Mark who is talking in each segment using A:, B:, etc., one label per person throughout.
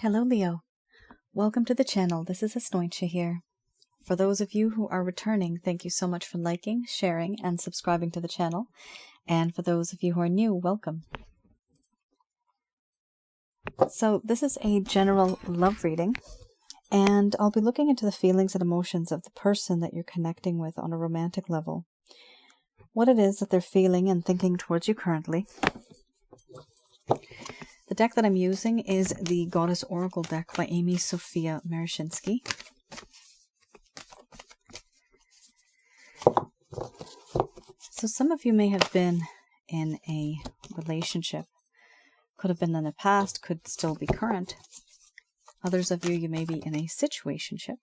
A: Hello Leo, welcome to the channel. This is Asnointia here. For those of you who are returning, thank you so much for liking, sharing, and subscribing to the channel. And for those of you who are new, welcome. So this is a general love reading, and I'll be looking into the feelings and emotions of the person that you're connecting with on a romantic level. What it is that they're feeling and thinking towards you currently. The deck that I'm using is the Goddess Oracle deck by Amy Sophia Marashinsky. So some of you may have been in a relationship. Could have been in the past, could still be current. Others of you may be in a situationship.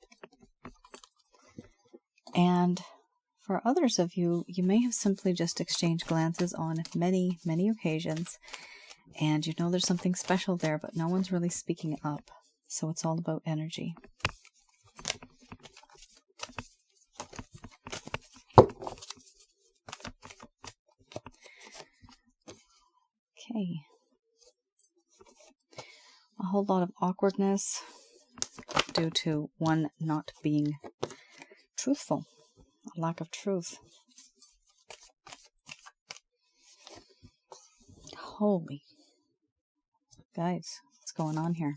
A: And for others of you, you may have simply just exchanged glances on many, many occasions. And you know there's something special there, but no one's really speaking up. So it's all about energy. Okay. A whole lot of awkwardness due to one not being truthful. A lack of truth. Holy. Guys, what's going on here?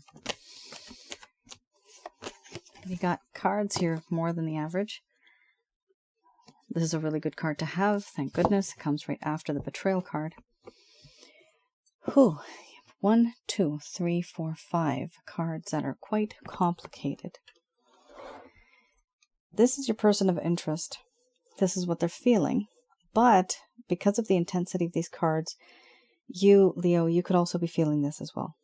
A: We got cards here more than the average. This is a really good card to have, thank goodness. It comes right after the betrayal card. Whew. 1, 2, 3, 4, 5 cards that are quite complicated. This is your person of interest. This is what they're feeling. But because of the intensity of these cards, you, Leo, you could also be feeling this as well.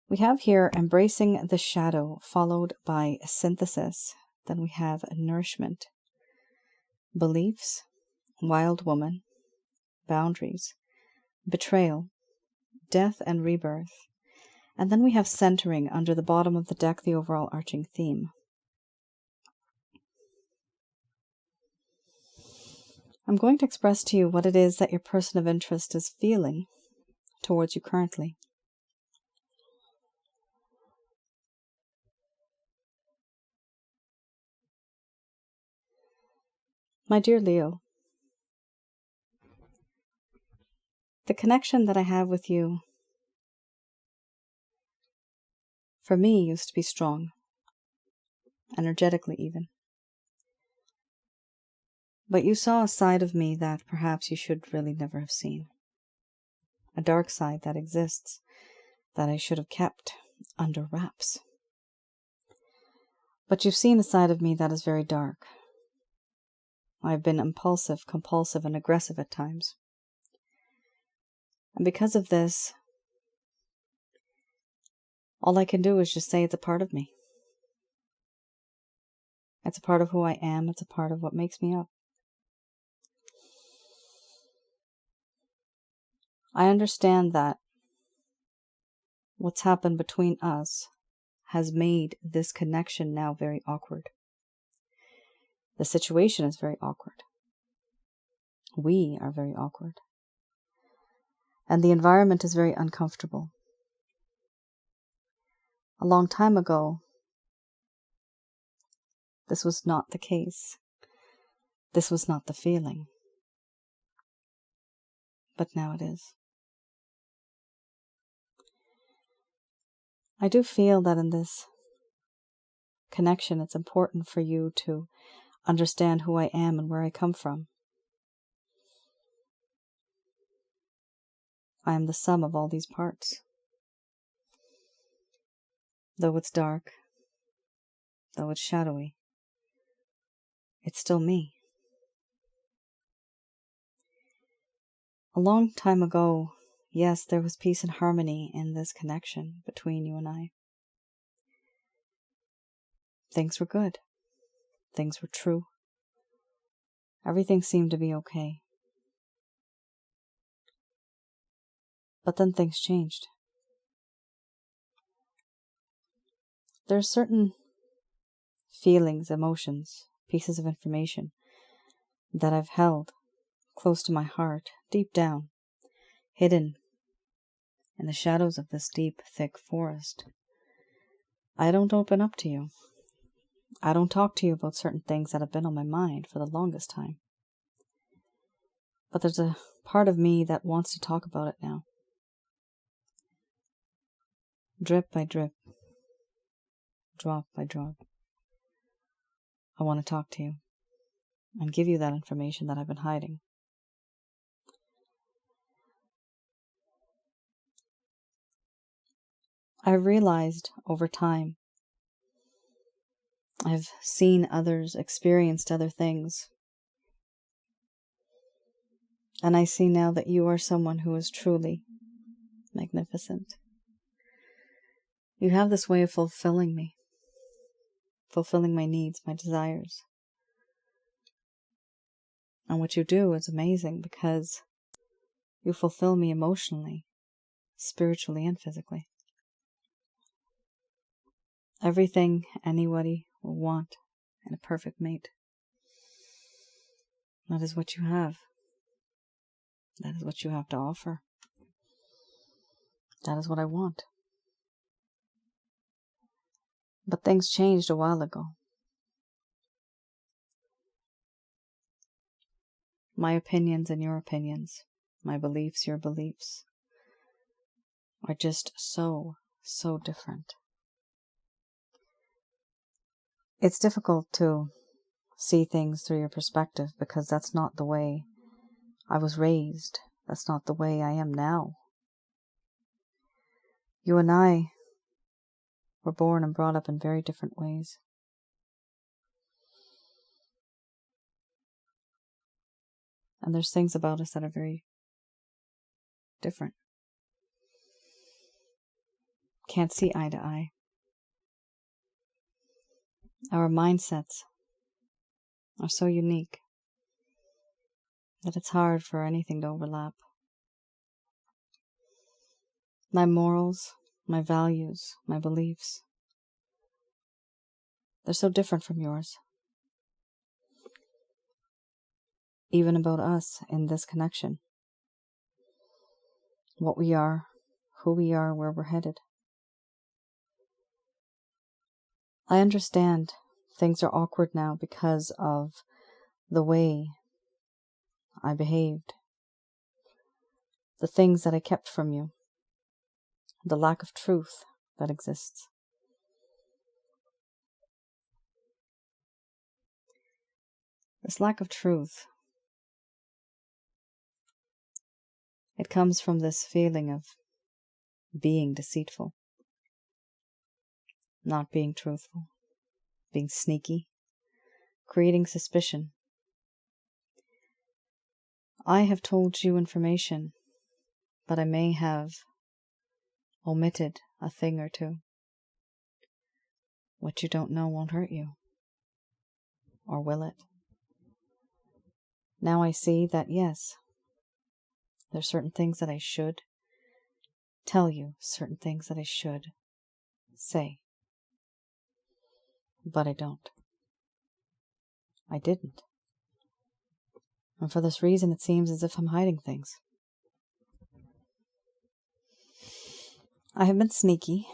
A: We have here embracing the shadow, followed by synthesis. Then we have nourishment, beliefs, wild woman, boundaries, betrayal, death and rebirth. And then we have centering under the bottom of the deck, the overall arching theme. I'm going to express to you what it is that your person of interest is feeling towards you currently. My dear Leo, the connection that I have with you, for me, used to be strong, energetically even. But you saw a side of me that perhaps you should really never have seen. A dark side that exists, that I should have kept under wraps. But you've seen a side of me that is very dark. I've been impulsive, compulsive, and aggressive at times. And because of this, all I can do is just say it's a part of me. It's a part of who I am. It's a part of what makes me up. I understand that what's happened between us has made this connection now very awkward. The situation is very awkward. We are very awkward. And the environment is very uncomfortable. A long time ago, this was not the case. This was not the feeling. But now it is. I do feel that in this connection, it's important for you to understand who I am and where I come from. I am the sum of all these parts. Though it's dark, though it's shadowy, it's still me. A long time ago, yes, there was peace and harmony in this connection between you and I. Things were good. Things were true. Everything seemed to be okay. But then things changed. There are certain feelings, emotions, pieces of information that I've held close to my heart, deep down, hidden, in the shadows of this deep, thick forest, I don't open up to you. I don't talk to you about certain things that have been on my mind for the longest time. But there's a part of me that wants to talk about it now. Drip by drip, drop by drop, I want to talk to you and give you that information that I've been hiding. I've realized over time, I've seen others, experienced other things, and I see now that you are someone who is truly magnificent. You have this way of fulfilling me, fulfilling my needs, my desires. And what you do is amazing because you fulfill me emotionally, spiritually, and physically. Everything anybody will want in a perfect mate. That is what you have. That is what you have to offer. That is what I want. But things changed a while ago. My opinions and your opinions, my beliefs, your beliefs, are just so different. It's difficult to see things through your perspective because that's not the way I was raised. That's not the way I am now. You and I were born and brought up in very different ways. And there's things about us that are very different. Can't see eye to eye. Our mindsets are so unique that it's hard for anything to overlap. My morals, my values, my beliefs, they're so different from yours. Even about us in this connection. What we are, who we are, where we're headed. I understand things are awkward now because of the way I behaved. The things that I kept from you. The lack of truth that exists. This lack of truth, it comes from this feeling of being deceitful, not being truthful, being sneaky, creating suspicion. I have told you information, but I may have omitted a thing or two. What you don't know won't hurt you. Or will it? Now I see that yes, there's certain things that I should tell you, certain things that I should say. But I don't. I didn't. And for this reason, it seems as if I'm hiding things. I have been sneaky.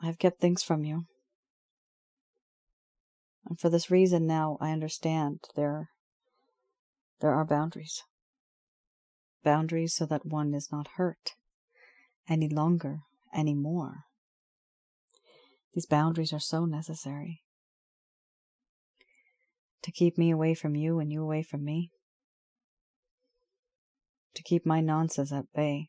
A: I have kept things from you. And for this reason now I understand there are boundaries. Boundaries so that one is not hurt any longer, anymore. These boundaries are so necessary. To keep me away from you and you away from me. To keep my nonsense at bay.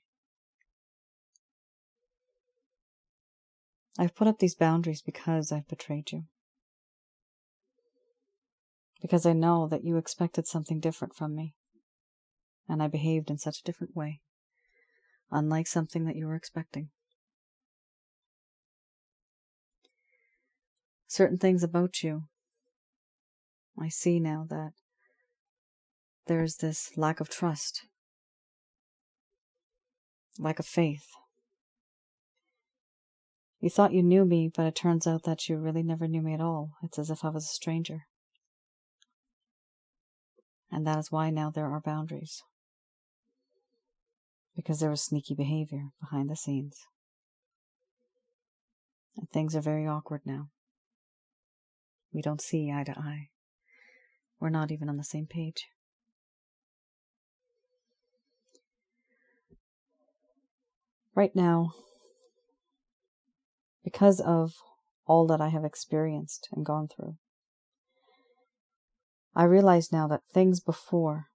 A: I've put up these boundaries because I've betrayed you. Because I know that you expected something different from me. And I behaved in such a different way. Unlike something that you were expecting. Certain things about you, I see now that there's this lack of trust. Lack of faith. You thought you knew me, but it turns out that you really never knew me at all. It's as if I was a stranger. And that is why now there are boundaries. because there was sneaky behavior behind the scenes. And things are very awkward now. We don't see eye to eye. We're not even on the same page. Right now, because of all that I have experienced and gone through, I realize now that things before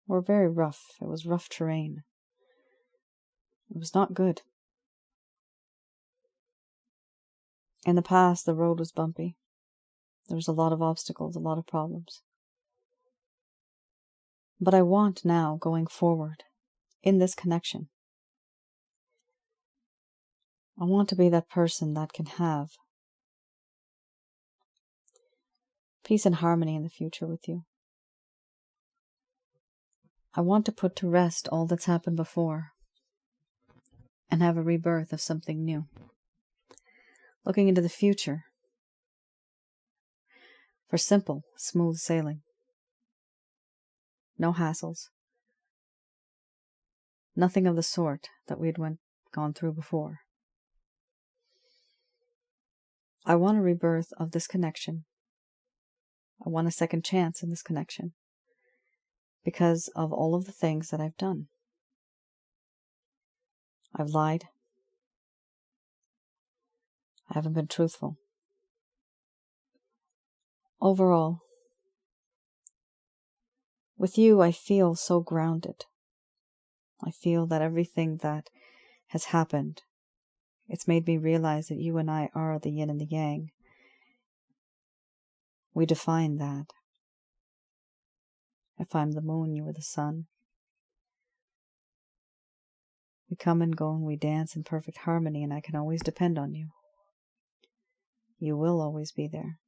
A: were very rough. It was rough terrain. It was not good. In the past, the road was bumpy. There was a lot of obstacles, a lot of problems. But I want now, going forward, in this connection, I want to be that person that can have peace and harmony in the future with you. I want to put to rest all that's happened before and have a rebirth of something new. Looking into the future for simple, smooth sailing. No hassles. Nothing of the sort that we had gone through before. I want a rebirth of this connection. I want a second chance in this connection because of all of the things that I've done. I've lied. I haven't been truthful. Overall, with you, I feel so grounded. I feel that everything that has happened, it's made me realize that you and I are the yin and the yang. We define that. If I'm the moon, you are the sun. We come and go and we dance in perfect harmony, and I can always depend on you. You will always be there.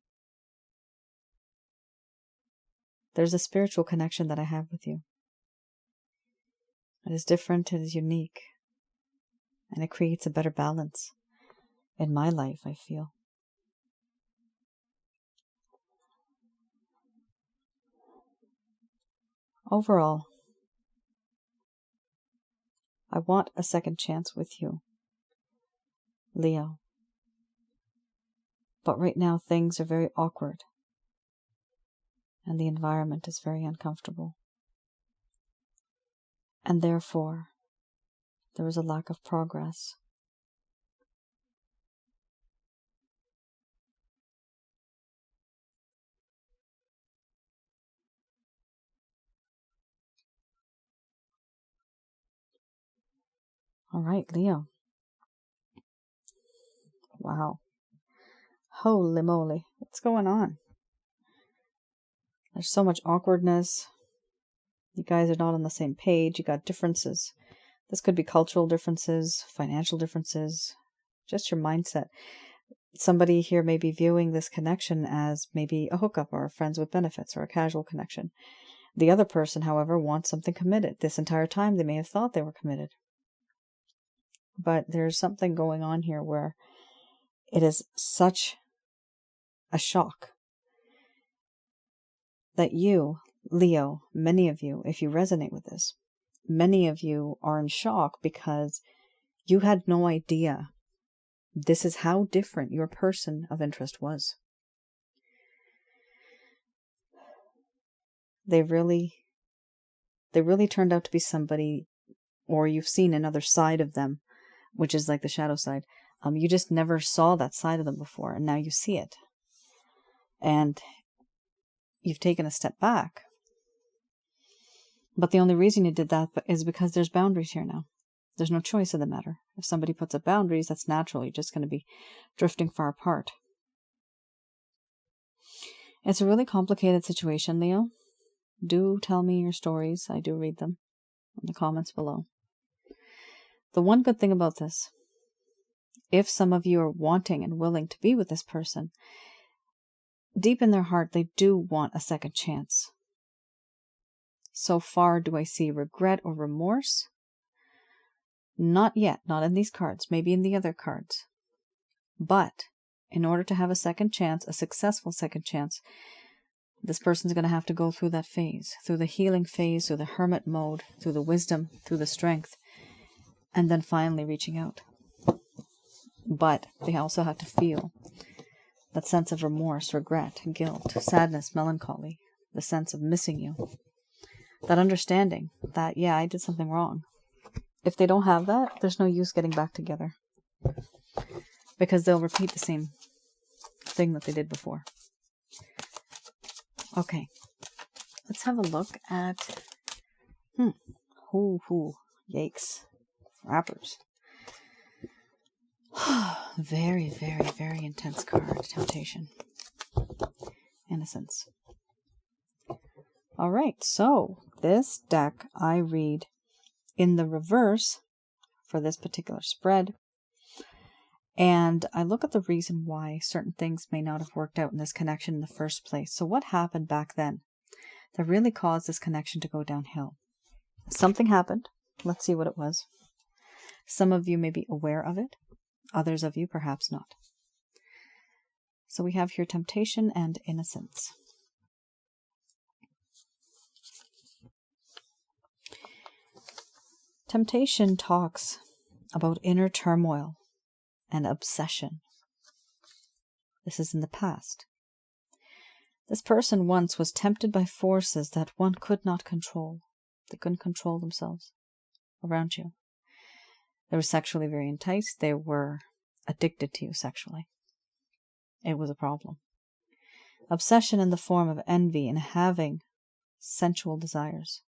A: There's a spiritual connection that I have with you. It is different, it is unique, and it creates a better balance in my life, I feel. Overall, I want a second chance with you, Leo. But right now things are very awkward, and the environment is very uncomfortable. And therefore, there is a lack of progress. All right, Leo. Wow. Holy moly. What's going on? There's so much awkwardness. You guys are not on the same page. You got differences. This could be cultural differences, financial differences, just your mindset. Somebody here may be viewing this connection as maybe a hookup or friends with benefits or a casual connection. The other person, however, wants something committed. This entire time they may have thought they were committed. But there's something going on here where it is such a shock that you, Leo, many of you, if you resonate with this, many of you are in shock because you had no idea this is how different your person of interest was. They really turned out to be somebody, or you've seen another side of them, which is like the shadow side. You just never saw that side of them before, and now you see it. And you've taken a step back. But the only reason you did that is because there's boundaries here now. There's no choice in the matter. If somebody puts up boundaries, that's natural. You're just going to be drifting far apart. It's a really complicated situation, Leo. Do tell me your stories. I do read them in the comments below. The one good thing about this, if some of you are wanting and willing to be with this person, deep in their heart, they do want a second chance. So far, do I see regret or remorse? Not yet, not in these cards, maybe in the other cards. But in order to have a second chance, a successful second chance, This person's going to have to go through that phase, through the healing phase, through the hermit mode, through the wisdom, through the strength, and then finally reaching out. But they also have to feel that sense of remorse, regret, guilt, sadness, melancholy, the sense of missing you, that understanding that, yeah, I did something wrong. If they don't have that, there's no use getting back together, because they'll repeat the same thing that they did before. Okay, let's have a look at, yikes, rappers. Very, very, very intense card. Temptation. Innocence. Alright, so this deck I read in the reverse for this particular spread. And I look at the reason why certain things may not have worked out in this connection in the first place. So what happened back then that really caused this connection to go downhill? Something happened. Let's see what it was. Some of you may be aware of it. Others of you perhaps not. So we have here temptation and innocence. Temptation talks about inner turmoil and obsession. This is in the past. This person once was tempted by forces that one could not control. They couldn't control themselves around you. They were sexually very enticed. They were addicted to you sexually. It was a problem. Obsession in the form of envy and having sensual desires.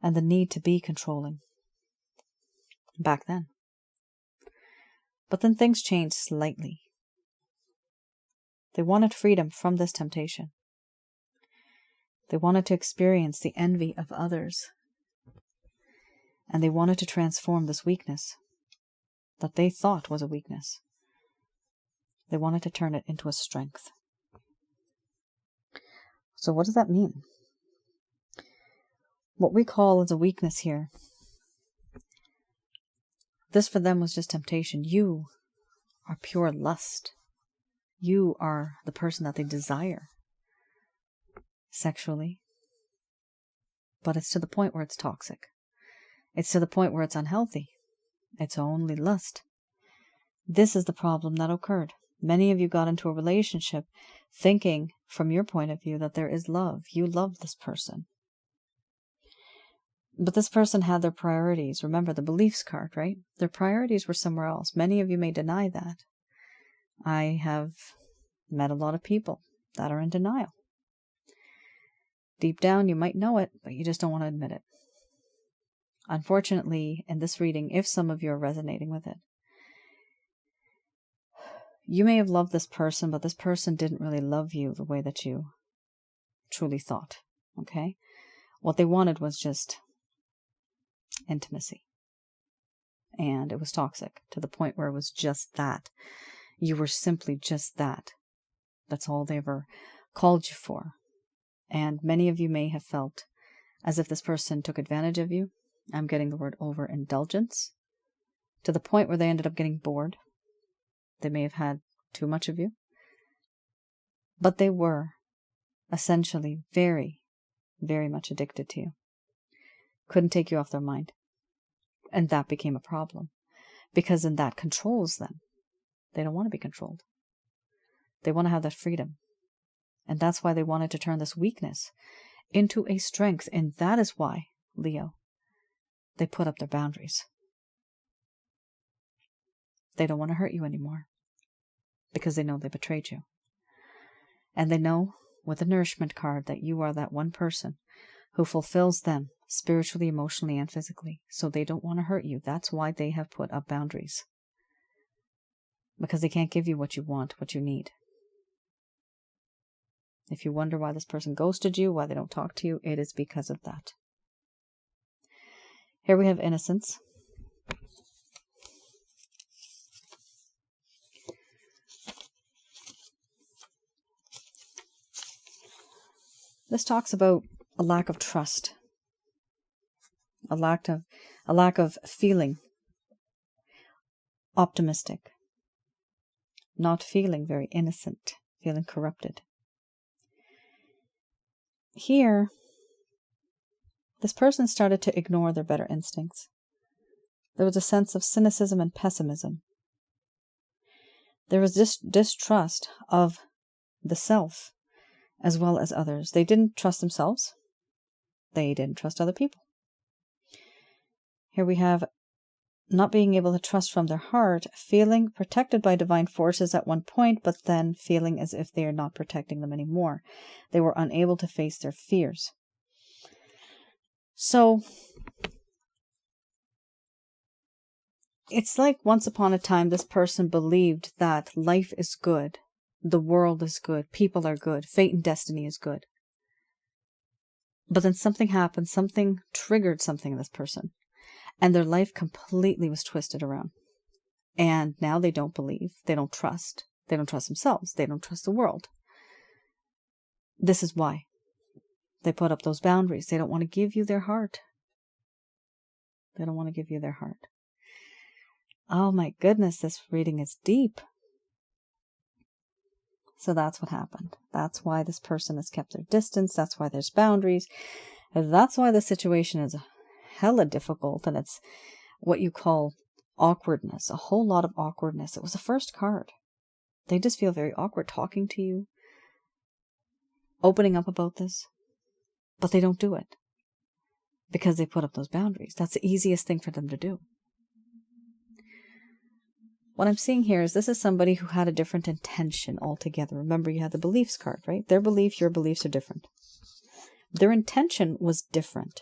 A: And the need to be controlling. Back then. But then things changed slightly. They wanted freedom from this temptation. They wanted to experience the envy of others. And they wanted to transform this weakness that they thought was a weakness. They wanted to turn it into a strength. So what does that mean? What we call as a weakness here, this for them was just temptation. You are pure lust. You are the person that they desire sexually. But it's to the point where it's toxic. It's to the point where it's unhealthy. It's only lust. This is the problem that occurred. Many of you got into a relationship thinking, from your point of view, that there is love. You love this person. But this person had their priorities. Remember the beliefs card, right? Their priorities were somewhere else. Many of you may deny that. I have met a lot of people that are in denial. Deep down, you might know it, but you just don't want to admit it. Unfortunately, in this reading, if some of you are resonating with it, you may have loved this person, but this person didn't really love you the way that you truly thought, okay? What they wanted was just intimacy. And it was toxic to the point where it was just that. You were simply just that. That's all they ever called you for. And many of you may have felt as if this person took advantage of you. I'm getting the word overindulgence. To the point where they ended up getting bored. They may have had too much of you. But they were essentially very, very much addicted to you. Couldn't take you off their mind. And that became a problem. Because then that controls them. They don't want to be controlled. They want to have that freedom. And that's why they wanted to turn this weakness into a strength. And that is why, Leo, they put up their boundaries. They don't want to hurt you anymore. Because they know they betrayed you. And they know with the nourishment card that you are that one person who fulfills them spiritually, emotionally, and physically. So they don't want to hurt you. That's why they have put up boundaries. Because they can't give you what you want, what you need. If you wonder why this person ghosted you, why they don't talk to you, it is because of that. Here we have innocence. This talks about a lack of trust. A lack of feeling optimistic. Not feeling very innocent. Feeling corrupted. here, this person started to ignore their better instincts. There was a sense of cynicism and pessimism. There was this distrust of the self as well as others. They didn't trust themselves. They didn't trust other people. Here we have not being able to trust from their heart, feeling protected by divine forces at one point, but then feeling as if they are not protecting them anymore. They were unable to face their fears. So, it's like once upon a time this person believed that life is good, the world is good, people are good, fate and destiny is good. But then something happened, something triggered something in this person, and their life completely was twisted around. And now they don't believe, they don't trust themselves, they don't trust the world. This is why they put up those boundaries. They don't want to give you their heart. They don't want to give you their heart. Oh my goodness, this reading is deep. So that's what happened. That's why this person has kept their distance. That's why there's boundaries. That's why the situation is hella difficult, and it's what you call awkwardness, a whole lot of awkwardness. It was the first card. They just feel very awkward talking to you, opening up about this, but they don't do it because they put up those boundaries. That's the easiest thing for them to do. What I'm seeing here is this is somebody who had a different intention altogether. Remember, you had the beliefs card, right? Their belief, your beliefs are different. Their intention was different.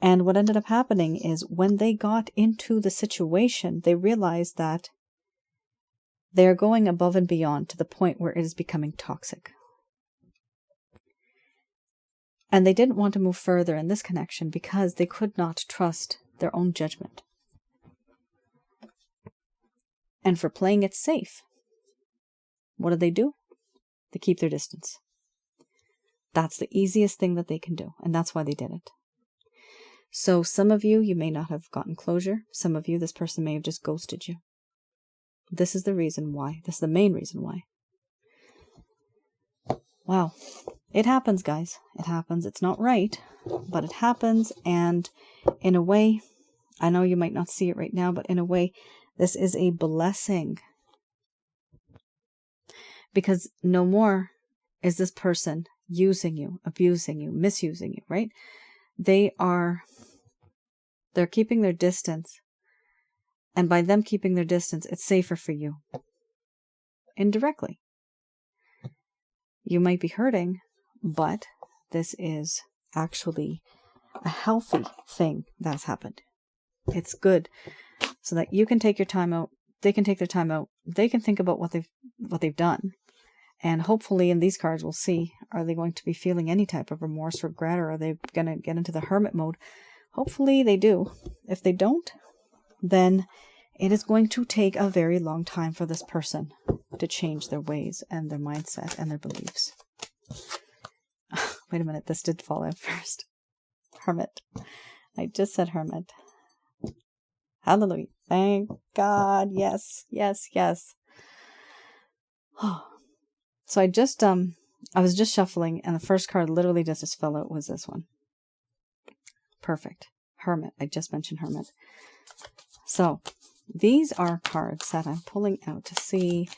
A: And what ended up happening is when they got into the situation, they realized that they are going above and beyond to the point where it is becoming toxic. And they didn't want to move further in this connection because they could not trust their own judgment. And for playing it safe, what do? They keep their distance. That's the easiest thing that they can do, and that's why they did it. So some of you, you may not have gotten closure. Some of you, this person may have just ghosted you. This is the reason why. This is the main reason why. Wow. It happens, guys. It happens. It's not right, but it happens. And in a way, I know you might not see it right now, but in a way, this is a blessing. Because no more is this person using you, abusing you, misusing you, right? They're keeping their distance. And by them keeping their distance, it's safer for you. Indirectly. You might be hurting, but this is actually a healthy thing that's happened. It's good so that you can take your time out. They can take their time out. They can think about what they've done. And hopefully in these cards we'll see, are they going to be feeling any type of remorse, regret, or are they going to get into the hermit mode? Hopefully they do. If they don't, then it is going to take a very long time for this person to change their ways and their mindset and their beliefs. Wait a minute, this did fall out first. Hermit. I just said hermit. Hallelujah. Thank God. Yes, yes, yes. So I was just shuffling, and the first card literally just fell out was this one. Perfect. Hermit. I just mentioned hermit. So these are cards that I'm pulling out to see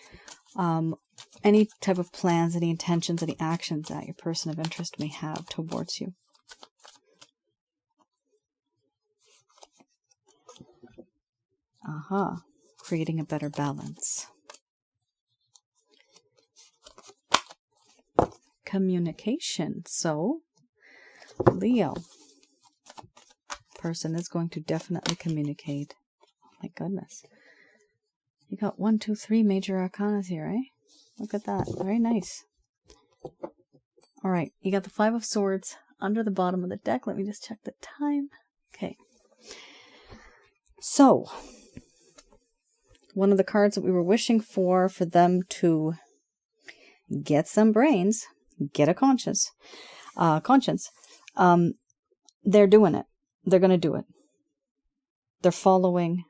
A: any type of plans, any intentions, any actions that your person of interest may have towards you. Creating a better balance. Communication. So, Leo. Person is going to definitely communicate. Oh my goodness. You got 1, 2, 3 major arcanas here, eh? Look at that. Very nice. Alright, you got the 5 of Swords under the bottom of the deck. Let me just check the time. Okay. So, one of the cards that we were wishing for them to get some brains, get a conscience, they're doing it. They're going to do it. They're following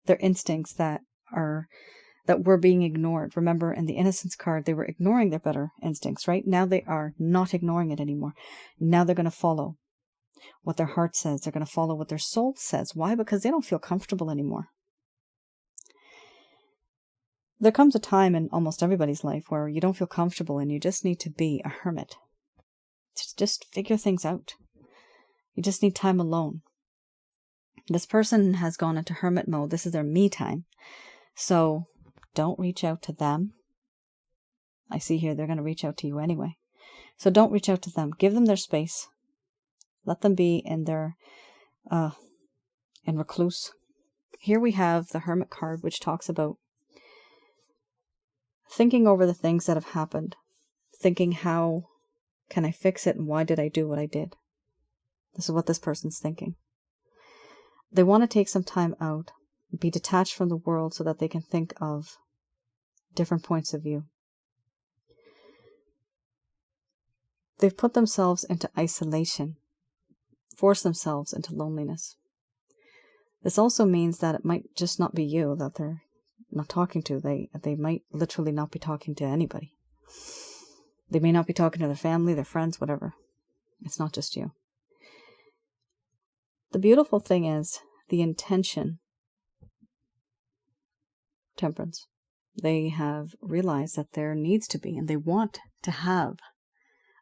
A: their instincts that are that were being ignored. Remember, in the Innocence card, they were ignoring their better instincts, right? Now they are not ignoring it anymore. Now they're going to follow what their heart says. They're going to follow what their soul says. Why? Because they don't feel comfortable anymore. There comes a time in almost everybody's life where you don't feel comfortable and you just need to be a hermit. Just figure things out. You just need time alone. This person has gone into hermit mode. This is their me time. So don't reach out to them. I see here they're going to reach out to you anyway. So don't reach out to them. Give them their space. Let them be in their in recluse. Here we have the Hermit card, which talks about thinking over the things that have happened. Thinking, how can I fix it and why did I do what I did? This is what this person's thinking. They want to take some time out, be detached from the world so that they can think of different points of view. They've put themselves into isolation, forced themselves into loneliness. This also means that it might just not be you that they're not talking to. They might literally not be talking to anybody. They may not be talking to their family, their friends, whatever. It's not just you. The beautiful thing is the intention. Temperance. They have realized that there needs to be, and they want to have,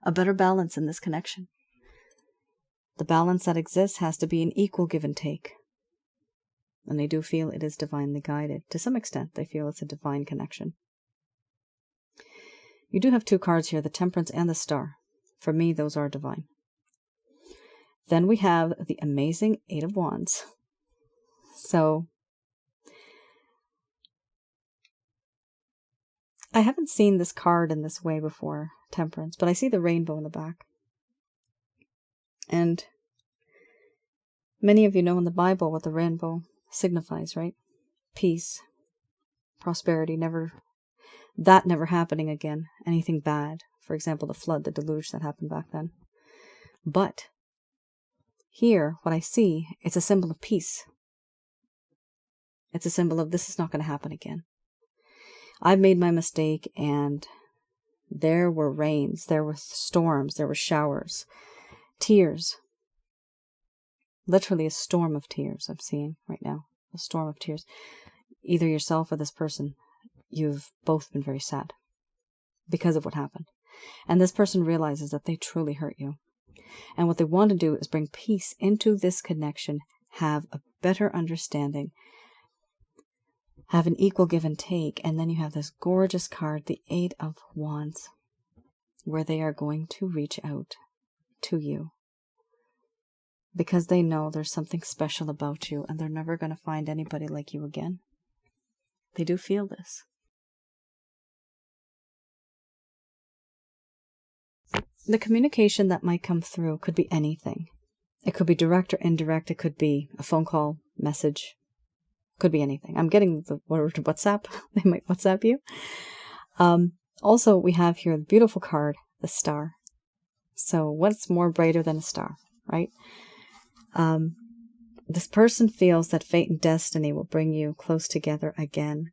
A: a better balance in this connection. The balance that exists has to be an equal give and take. And they do feel it is divinely guided. To some extent, they feel it's a divine connection. You do have two cards here, the Temperance and the Star. For me, those are divine. Then we have the amazing Eight of Wands. So, I haven't seen this card in this way before, Temperance, but I see the rainbow in the back. And many of you know in the Bible what the rainbow signifies, right? Peace, prosperity, never happening again, anything bad. For example, the flood, the deluge that happened back then. But here, what I see, it's a symbol of peace. It's a symbol of this is not going to happen again. I've made my mistake, and there were rains, there were storms, there were showers, tears. Literally a storm of tears I'm seeing right now. A storm of tears. Either yourself or this person, you've both been very sad because of what happened. And this person realizes that they truly hurt you. And what they want to do is bring peace into this connection, have a better understanding, have an equal give and take, and then you have this gorgeous card, the Eight of Wands, where they are going to reach out to you because they know there's something special about you and they're never going to find anybody like you again. They do feel this. The communication that might come through could be anything. It could be direct or indirect. It could be a phone call, message. Could be anything. I'm getting the word WhatsApp. They might WhatsApp you. Also, we have here the beautiful card, the Star. So what's more brighter than a star, right? This person feels that fate and destiny will bring you close together again.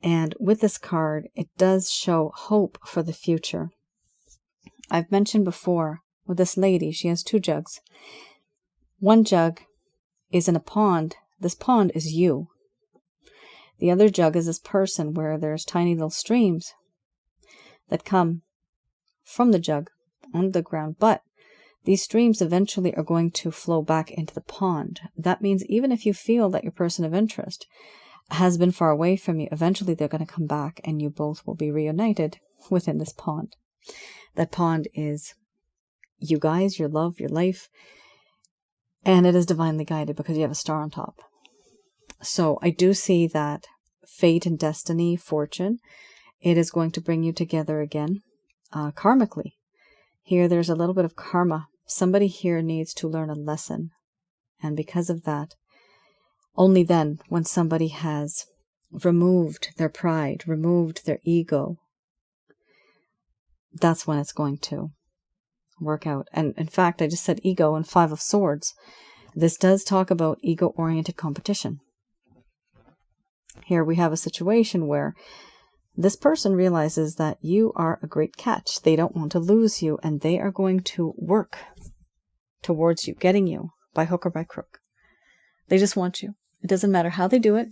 A: And with this card, it does show hope for the future. I've mentioned before, with this lady, she has two jugs. One jug is in a pond. This pond is you. The other jug is this person where there's tiny little streams that come from the jug on the ground. But these streams eventually are going to flow back into the pond. That means even if you feel that your person of interest has been far away from you, eventually they're going to come back and you both will be reunited within this pond. That pond is you guys, your love, your life, and it is divinely guided because you have a star on top. So I do see that fate and destiny, fortune, it is going to bring you together again, karmically. Here there's a little bit of karma. Somebody here needs to learn a lesson. And because of that, only then, when somebody has removed their pride, removed their ego, that's when it's going to work out. And in fact, I just said ego and Five of Swords. This does talk about ego-oriented competition. Here we have a situation where this person realizes that you are a great catch. They don't want to lose you, and they are going to work towards you, getting you by hook or by crook. They just want you. It doesn't matter how they do it.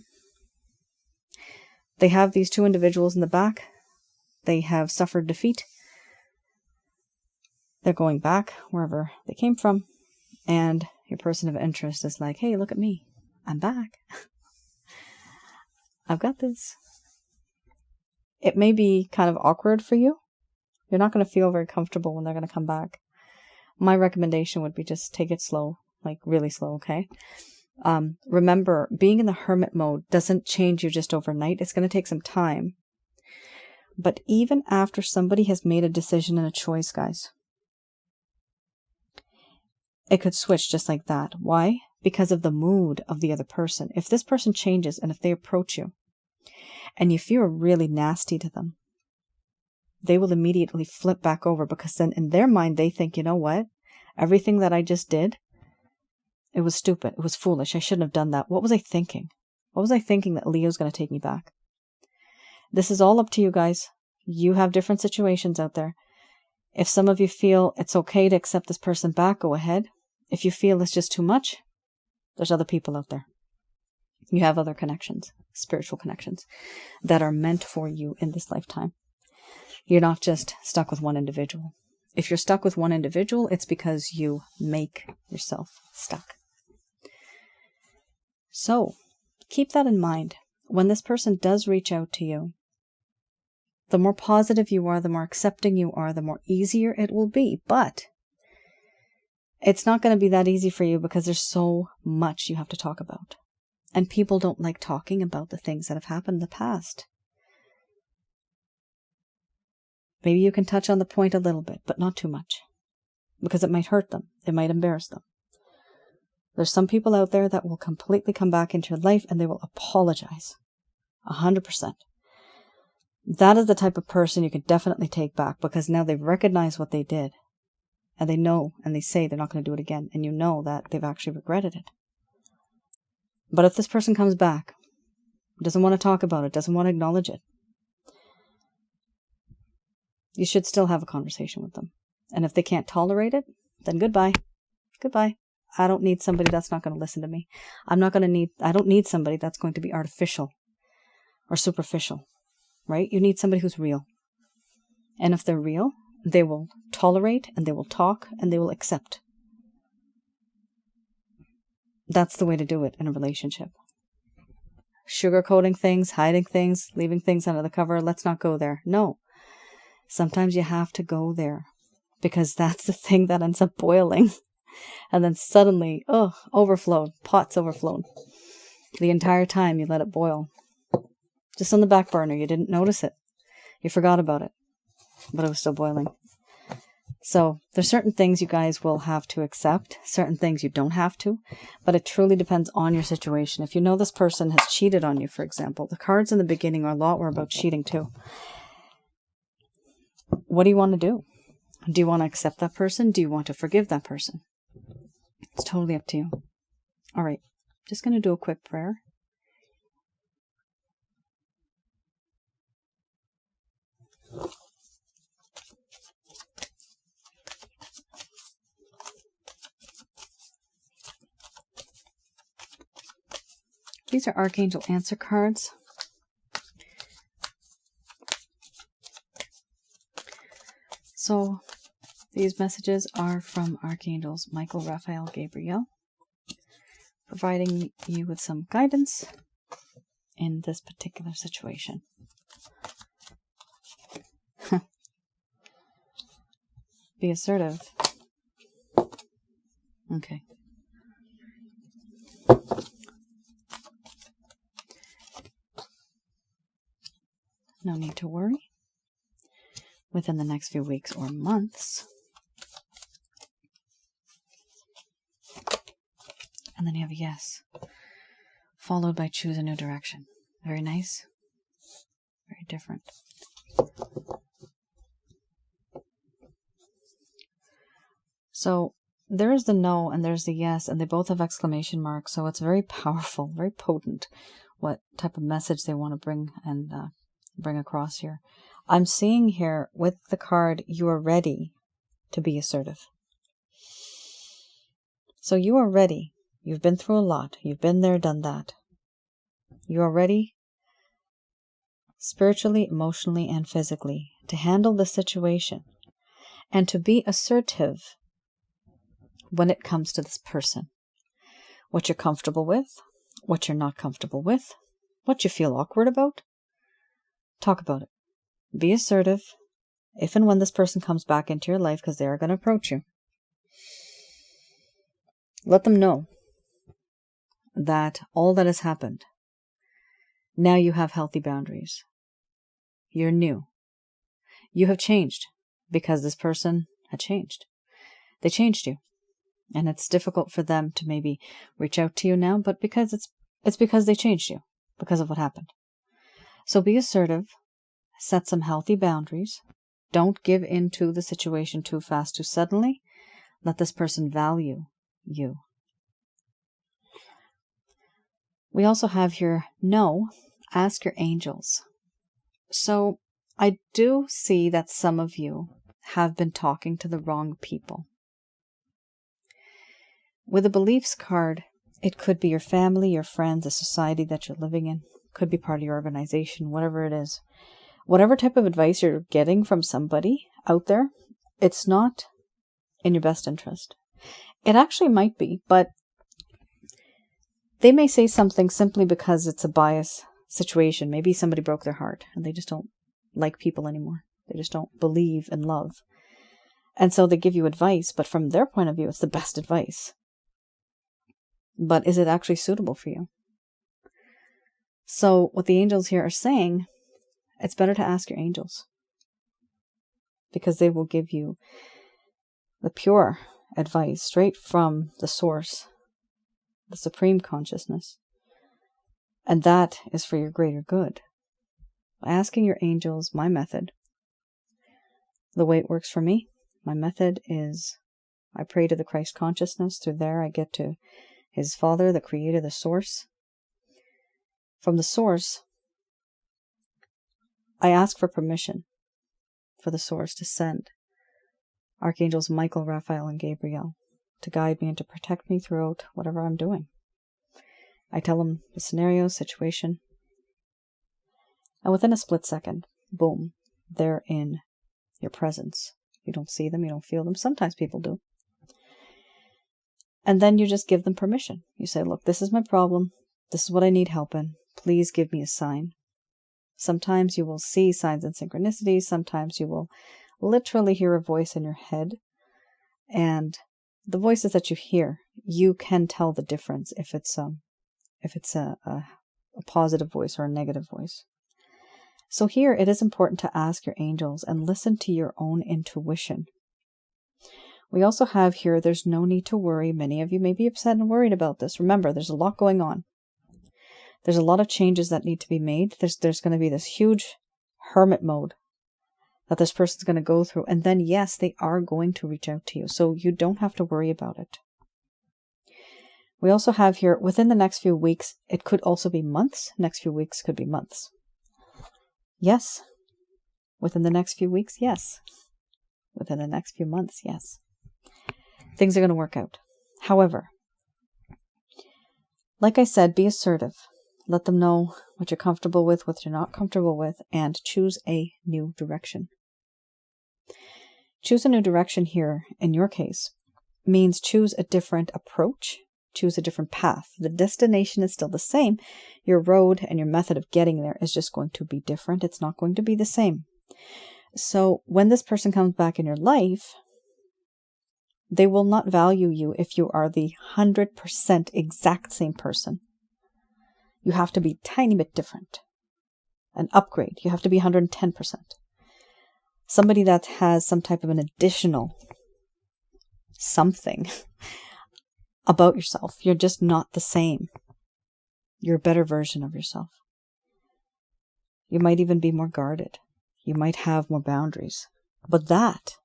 A: They have these two individuals in the back. They have suffered defeat. They're going back wherever they came from. And your person of interest is like, hey, look at me. I'm back. I've got this. It may be kind of awkward for you. You're not going to feel very comfortable when they're going to come back. My recommendation would be just take it slow, like really slow, okay? Remember, being in the hermit mode doesn't change you just overnight. It's going to take some time. But even after somebody has made a decision and a choice, guys, it could switch just like that. Why? Because of the mood of the other person. If this person changes and if they approach you and you feel really nasty to them, they will immediately flip back over, because then in their mind they think, you know what? Everything that I just did, it was stupid. It was foolish. I shouldn't have done that. What was I thinking? What was I thinking that Leo's going to take me back? This is all up to you guys. You have different situations out there. If some of you feel it's okay to accept this person back, go ahead. If you feel it's just too much, there's other people out there. You have other connections, spiritual connections, that are meant for you in this lifetime. You're not just stuck with one individual. If you're stuck with one individual, it's because you make yourself stuck. So, keep that in mind. When this person does reach out to you, the more positive you are, the more accepting you are, the more easier it will be. But it's not going to be that easy for you, because there's so much you have to talk about. And people don't like talking about the things that have happened in the past. Maybe you can touch on the point a little bit, but not too much, because it might hurt them. It might embarrass them. There's some people out there that will completely come back into your life and they will apologize. 100%. That is the type of person you can definitely take back, because now they've recognized what they did. And they know, and they say they're not going to do it again. And you know that they've actually regretted it. But if this person comes back, doesn't want to talk about it, doesn't want to acknowledge it, you should still have a conversation with them. And if they can't tolerate it, then goodbye. Goodbye. I don't need somebody that's not going to listen to me. I don't need somebody that's going to be artificial or superficial, right? You need somebody who's real. And if they're real, they will tolerate, and they will talk, and they will accept. That's the way to do it in a relationship. Sugarcoating things, hiding things, leaving things under the cover, let's not go there. No. Sometimes you have to go there, because that's the thing that ends up boiling. And then suddenly, overflowed. Pot's overflowed. The entire time you let it boil. Just on the back burner. You didn't notice it. You forgot about it. But it was still boiling. So there's certain things you guys will have to accept. Certain things you don't have to. But it truly depends on your situation. If you know this person has cheated on you, for example. The cards in the beginning are a lot were about cheating too. What do you want to do? Do you want to accept that person? Do you want to forgive that person? It's totally up to you. All right. Just going to do a quick prayer. These are Archangel Answer cards. So these messages are from Archangels Michael, Raphael, Gabriel, providing you with some guidance in this particular situation. Be assertive. Okay. No need to worry. Within the next few weeks or months. And then you have a yes, followed by choose a new direction. Very nice. Very different. So there's the no and there's the yes, and they both have exclamation marks. So it's very powerful, very potent what type of message they want to bring and bring across here. I'm seeing here with the card, you are ready to be assertive. So you are ready. You've been through a lot. You've been there, done that. You are ready spiritually, emotionally, and physically to handle the situation and to be assertive when it comes to this person. What you're comfortable with, what you're not comfortable with, what you feel awkward about. Talk about it. Be assertive if and when this person comes back into your life, because they are going to approach you. Let them know that all that has happened, now you have healthy boundaries. You're new. You have changed because this person had changed. They changed you. And it's difficult for them to maybe reach out to you now, but because it's because they changed you, because of what happened. So be assertive, set some healthy boundaries. Don't give into the situation too fast, too suddenly. Let this person value you. We also have here, no, ask your angels. So I do see that some of you have been talking to the wrong people. With a beliefs card, it could be your family, your friends, the society that you're living in. Could be part of your organization, whatever it is. Whatever type of advice you're getting from somebody out there, it's not in your best interest. It actually might be, but they may say something simply because it's a bias situation. Maybe somebody broke their heart and they just don't like people anymore. They just don't believe in love. And so they give you advice, but from their point of view, it's the best advice. But is it actually suitable for you? So what the angels here are saying, it's better to ask your angels, because they will give you the pure advice straight from the source, the supreme consciousness. And that is for your greater good. Asking your angels, my method, the way it works for me, my method is I pray to the Christ consciousness. Through there I get to His Father, the Creator, the Source. From the Source, I ask for permission for the Source to send Archangels Michael, Raphael, and Gabriel to guide me and to protect me throughout whatever I'm doing. I tell them the scenario, situation, and within a split second, boom, they're in your presence. You don't see them, you don't feel them. Sometimes people do. And then you just give them permission. You say, look, this is my problem. This is what I need help in. Please give me a sign. Sometimes you will see signs and synchronicities. Sometimes you will literally hear a voice in your head. And the voices that you hear, you can tell the difference if it's a positive voice or a negative voice. So here it is important to ask your angels and listen to your own intuition. We also have here, there's no need to worry. Many of you may be upset and worried about this. Remember, there's a lot going on. There's a lot of changes that need to be made. There's going to be this huge hermit mode that this person's going to go through. And then, yes, they are going to reach out to you. So you don't have to worry about it. We also have here, within the next few weeks, it could also be months. Next few weeks could be months. Yes. Within the next few weeks, yes. Within the next few months, yes. Things are going to work out. However, like I said, be assertive. Let them know what you're comfortable with, what you're not comfortable with, and choose a new direction. Choose a new direction here, in your case, means choose a different approach, choose a different path. The destination is still the same. Your road and your method of getting there is just going to be different. It's not going to be the same. So when this person comes back in your life, they will not value you if you are the 100% exact same person. You have to be a tiny bit different. An upgrade. You have to be 110%. Somebody that has some type of an additional something about yourself. You're just not the same. You're a better version of yourself. You might even be more guarded. You might have more boundaries. But that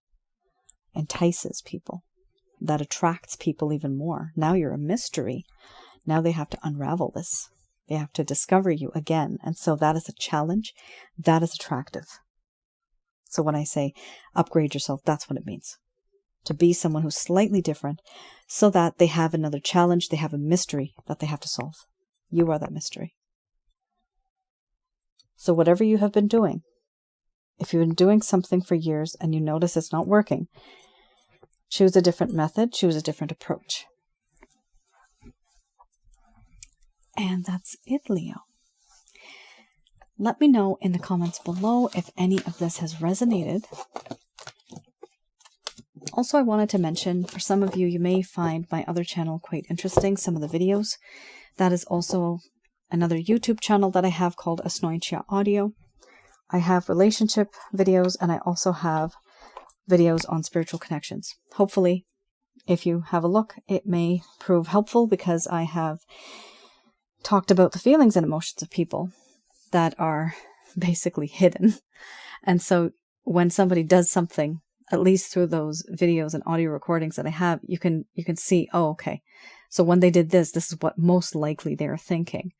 A: entices people. That attracts people even more. Now you're a mystery. Now they have to unravel this. They have to discover you again. And so that is a challenge. That is attractive. So when I say upgrade yourself, that's what it means. To be someone who's slightly different so that they have another challenge. They have a mystery that they have to solve. You are that mystery. So whatever you have been doing, if you've been doing something for years and you notice it's not working, choose a different method, choose a different approach. And that's it, Leo. Let me know in the comments below if any of this has resonated. Also, I wanted to mention, for some of you, you may find my other channel quite interesting, some of the videos. That is also another YouTube channel that I have called Asnointia Audio. I have relationship videos and I also have videos on spiritual connections. Hopefully, if you have a look, it may prove helpful because I have talked about the feelings and emotions of people that are basically hidden. And so when somebody does something, at least through those videos and audio recordings that I have, you can see, oh, okay. So when they did this, this is what most likely they're thinking.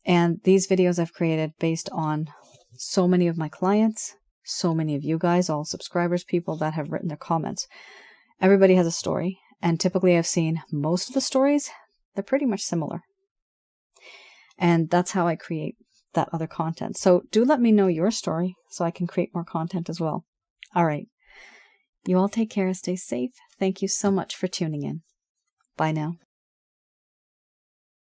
A: And these videos I've created based on so many of my clients, so many of you guys, all subscribers, people that have written their comments. Everybody has a story. And typically I've seen most of the stories, they're pretty much similar. And that's how I create that other content. So do let me know your story so I can create more content as well. All right. You all take care. Stay safe. Thank you so much for tuning in. Bye now.